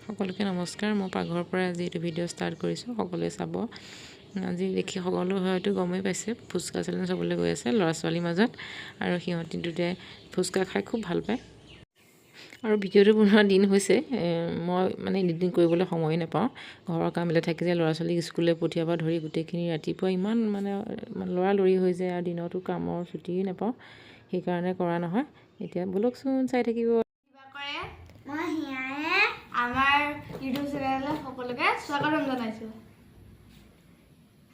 সকলোকে নমস্কাৰ মই পাকঘৰৰ পৰা আজি এইটো ভিডিঅ' ষ্টাৰ্ট কৰিছোঁ সকলোৱে চাব আজি দেখি সকলো হয়তো গমেই পাইছে ফুচকা চেলেঞ্জ হ'বলৈ গৈ আছে ল'ৰা ছোৱালীৰ মাজত আৰু সিহঁতি দুটাই ফুচকা খাই খুব ভাল পায় আৰু ভিডিঅ'টো বনোৱা দিন হৈছে মই মানে এডিটিং কৰিবলৈ সময় নাপাওঁ ঘৰৰ কামবিলাক থাকে যে ল'ৰা ছোৱালীক স্কুললৈ পঠিয়াব ধৰি গোটেইখিনি ৰাতিপুৱা ইমান মানে লৰালৰি হৈ যায় আৰু দিনতো কামৰ ছুটিয়ে নাপাওঁ সেইকাৰণে কৰা নহয় এতিয়া বলকচোন চাই থাকিব দিবাকৰে মই হিয়ায়ে আমাৰ ইউটিউব চেনেললৈ সকলোকে স্বাগতম জনাইছোঁ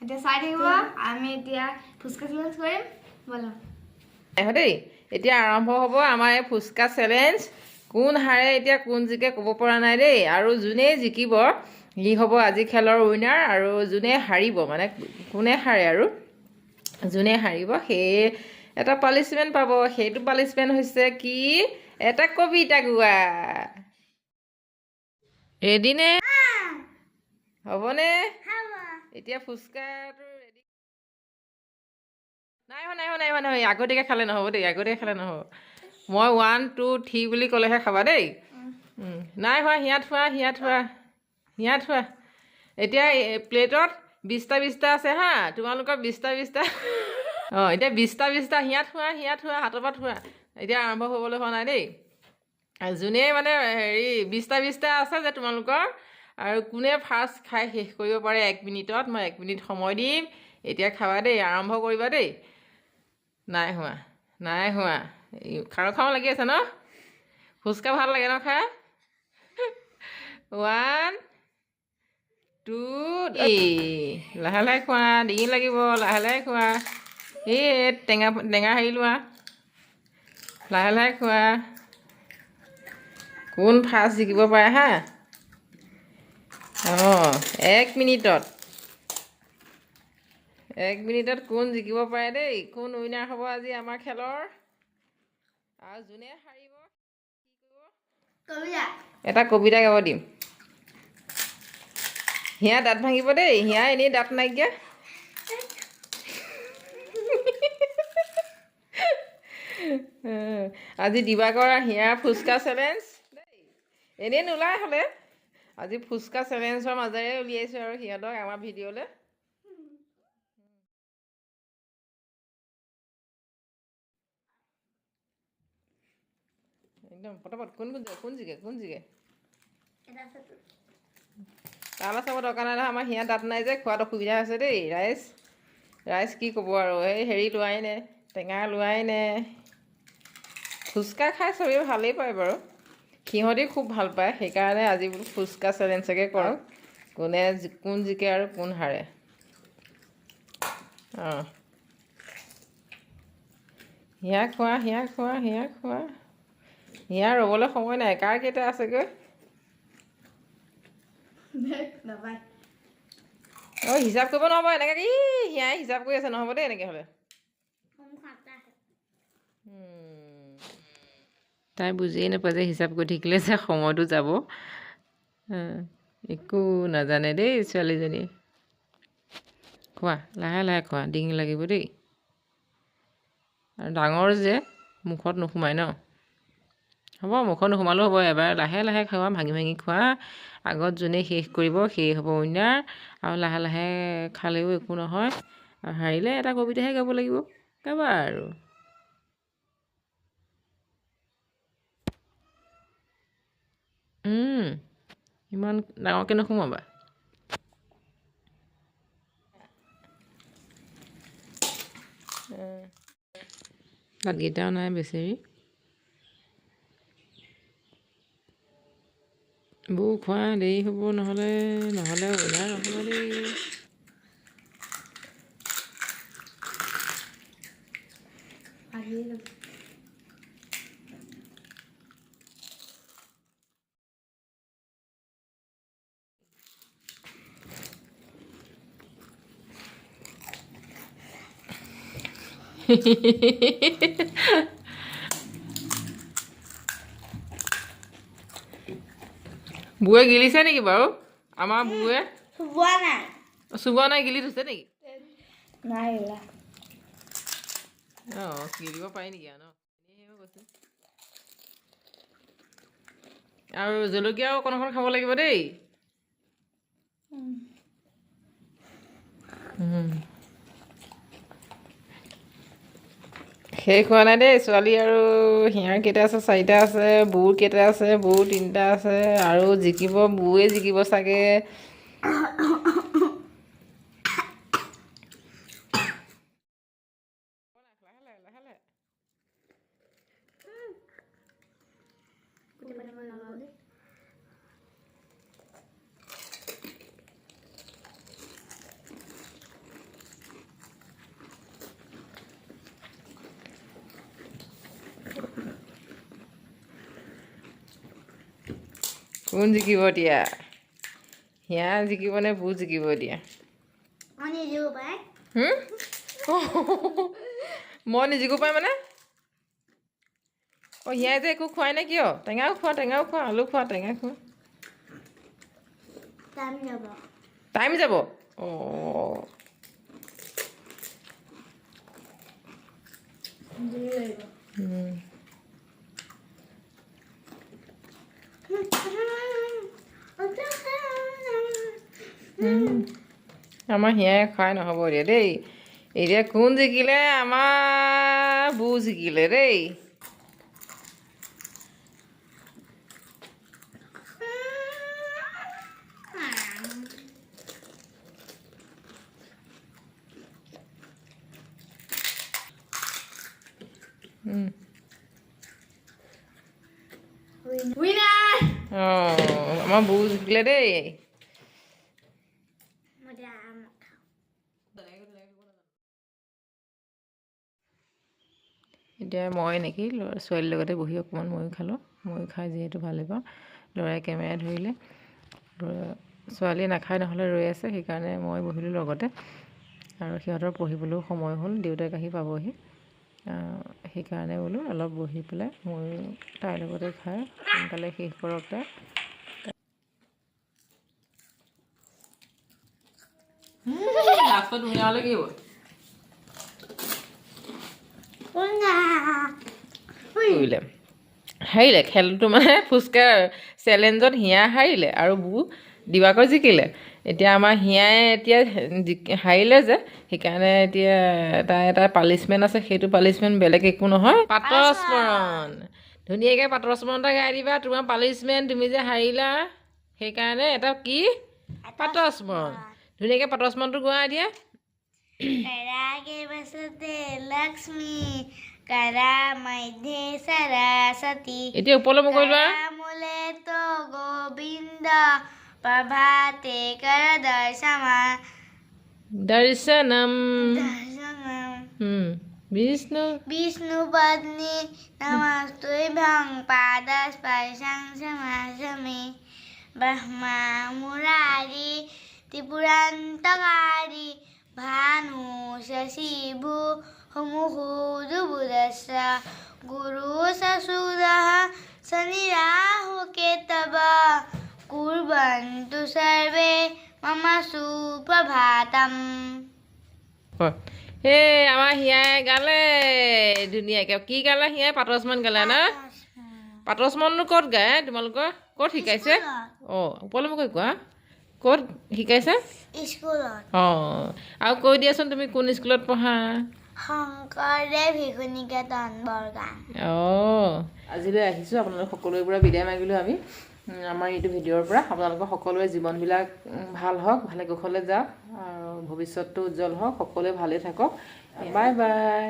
এতিয়া চাই থাকিব আমি এতিয়া ফুচকা চেলেঞ্জ কৰিম ব'লা দেই এতিয়া আৰম্ভ হ'ব আমাৰ এই ফুচকা চেলেঞ্জ কোন হাৰে এতিয়া কোন জিকে ক'ব পৰা নাই দেই আৰু যোনে জিকিব সি হ'ব আজি খেলৰ উইনাৰ আৰু যোনে হাৰিব মানে কোনে হাৰে আৰু যোনে হাৰিব সেই এটা পানিছমেণ্ট পাব সেইটো পানিছমেণ্ট হৈছে কি এটা কবিতা গোৱা ৰেডি নে হ'বনে এতিয়া ফুচকাটো ৰেডি নাই আগতীয়াকৈ খালে নহ'ব দেই আগতীয়াকৈ খালে নহ'ব মই 1 2 3 বুলি ক'লেহে খাবা দেই নাই হোৱা হিয়াত থোৱা এতিয়া প্লেটত 20টা আছে হা তোমালোকৰ 20টা অঁ এতিয়া 20টা হিয়াত থোৱা হাতৰ পৰা থোৱা এতিয়া আৰম্ভ হ'বলৈ হোৱা নাই দেই যোনে মানে হেৰি 20টা আছে যে তোমালোকৰ আৰু কোনে ফাৰ্ষ্ট খাই শেষ কৰিব পাৰে 1 মিনিটত মই 1 মিনিট সময় দিম এতিয়া খাবা দেই আৰম্ভ কৰিবা দেই নাই হোৱা খাওঁ লাগি আছে ন ফুচকা ভাল লাগে ন খাই 1 2 লাহে খোৱা ডিঙি লাগিব লাহে খোৱা এই টেঙা হেৰি লোৱা লাহে খোৱা কোন ফাৰ্ষ্ট জিকিব পাৰে হা অঁ 1 মিনিটত কোন জিকিব পাৰে দেই কোন উইনাৰ হ'ব আজি আমাৰ খেলৰ আৰু যোনে হাৰিব এটা কবিতা গাব দিম হিয়া দাঁত ভাঙিব দেই হিয়া এনেই দাঁত নাইকিয়া আজি দিবাকৰ হিয়াৰ ফুচকা চেলেঞ্জ দেই এনেই নোলাই হ'লে আজি ফুচকা চেলেঞ্জৰ মাজেৰে উলিয়াইছোঁ আৰু সিহঁতক আমাৰ ভিডিঅ'লৈ একদম পটাপট কোন জিকে তালৈ চাব দৰকাৰ নাই নহয় আমাৰ হিয়া দাঁত নাই যে খোৱাত অসুবিধা হৈছে দেই ৰাইচ কি ক'ব আৰু এই হেৰি লোৱাই নে টেঙা লোৱাই নে ফুচকা খাই চবেই ভালেই পায় বাৰু সিহঁতি খুব ভাল পায় সেইকাৰণে আজি বোলো ফুচকা চেলেঞ্জকে কৰোঁ কোন জিকে আৰু কোন হাৰে অঁ হিয়া খোৱা হিয়া ৰ'বলৈ সময় নাই কাৰ কেইটা আছেগৈ অঁ হিচাপ কৰিব নহ'ব এনেকৈ হিয়াই হিচাপ কৰি আছে নহ'ব দেই এনেকৈ হ'লে তাই বুজিয়ে নাপায় যে হিচাপ কৰি থাকিলে যে সময়টো যাব একো নাজানে দেই ছোৱালীজনীয়ে খোৱা লাহে খোৱা ডিঙি লাগিব দেই আৰু ডাঙৰ যে মুখত নোসোমাই ন হ'ব মুখত নোসোমালেও হ'ব এবাৰ লাহে খোৱা ভাঙি খোৱা আগত যোনে শেষ কৰিব সেই হ'ব উইনাৰ আৰু লাহে খালেও একো নহয় আৰু হাৰিলে এটা কবিতাহে গাব লাগিব গাবা আৰু ইমান ডাঙৰকৈ নোসোমাবা দাঁতকেইটাও নাই বেচেৰি বৌ খোৱা দেৰি হ'ব নহ'লে উইনাৰ নহ'ব দেই বুৱে গিলিছে নেকি বাৰু আমাৰ বুৱে চুবোৱা নাই গিলি থৈছে নেকি অঁ গিলিব পাৰি নেকি আৰু ন এনেইহে কৈছে আৰু জলকীয়াও অকণ খাব লাগিব দেই শেষ হোৱা নাই দেই ছোৱালী আৰু হিয়াৰ কেইটা আছে 4টা আছে বুৰ কেইটা আছে বুৰ 3টা আছে আৰু জিকিব বুৱে জিকিব চাগে কোন জিকিব এতিয়া হিয়া জিকিব নে বু জিকিব এতিয়া মই নিজিকো পাই মানে হিয়াই যে একো খুৱাই নাই কিয় টেঙাও খোৱা আলু খোৱা টেঙা খোৱা টাইম যাব আমাৰ হিয়াই খুৱাই নহ'ব এতিয়া দেই এতিয়া কোন জিকিলে আমাৰ বু জিকিলে দেই আমাৰ বু জিকিলে দেই এতিয়া মই নেকি ছোৱালীৰ লগতে বহি অকণমান ময়ো খালোঁ ময়ো খাই যিহেতু ভালেই পাওঁ ল'ৰাই কেমেৰা ধৰিলে ছোৱালীয়ে নাখায় নহ'লে ৰৈ আছে সেইকাৰণে মই বহিলোঁ লগতে আৰু সিহঁতৰ পঢ়িবলৈও সময় হ'ল দেউতাক আহি পাবহি সেইকাৰণে বোলো অলপ বহি পেলাই ময়ো তাইৰ লগতে খাই সোনকালে শেষ কৰক তাই হাৰিলে খেলটো মানে ফুচকা চেলেঞ্জত হিয়া হাৰিলে আৰু বু দিবাকৰ জিকিলে এতিয়া আমাৰ হিয়াই এতিয়া হাৰিলে যে সেইকাৰণে এতিয়া তাৰ এটা পানিছমেণ্ট আছে সেইটো পানিছমেণ্ট বেলেগ একো নহয় পাতস্মৰণ ধুনীয়াকৈ পাতস্মৰণ এটা গাই দিবা তোমাৰ পানিছমেণ্ট তুমি যে হাৰিলা সেইকাৰণে এটা কি পাতস্মৰণ ধুনীয়াকৈ পাতস্মৰণটো গোৱাই দিয়া লক্ষ্মী কাৰা মধ্যে সৰস্বতী এতিয়া ওপৰলৈ মোক কৈ লোৱা মূলে তো গোবিন্দ প্ৰভাতে কৰ দৰ্শনম বিষ্ণু বিষ্ণু পত্নী নমস্তুভ্যং পাদস্পৰ্শং সমাসমি ব্ৰহ্মা মুৰাৰী ত্ৰিপুৰান্তকাৰী ভানু শশী ভূ হুমুহুদুবুদস্য গুৰু সসুদः শনিৰাহু কেতব কুৰ্বন্তু সৰ্বে মম সুপ্ৰভাতম হে আমাৰ হিয়াই গালে ধুনীয়াকৈ কি গালে হিয়াই পাতস্মৰণ গালে না পাতস্মৰণনো ক'ত গায় তোমালোকৰ ক'ত শিকাইছে ওপৰলৈ মোক কোৱা ক'ত শিকাইছে স্কুলত আৰু কৈ দিয়াচোন তুমি কোন স্কুলত পঢ়া শংকৰদেৱ শিশু নিকেতন বৰগাং আজিলৈ আহিছোঁ আপোনালোক সকলোৰে পৰা বিদায় মাগিলোঁ আমি আমাৰ এইটো ভিডিঅ'ৰ পৰা আপোনালোকৰ সকলোৰে জীৱনবিলাক ভাল হওক ভালে কুশলে যাওক আৰু ভৱিষ্যতটো উজ্জ্বল হওক সকলোৱে ভালে থাকক বাই বাই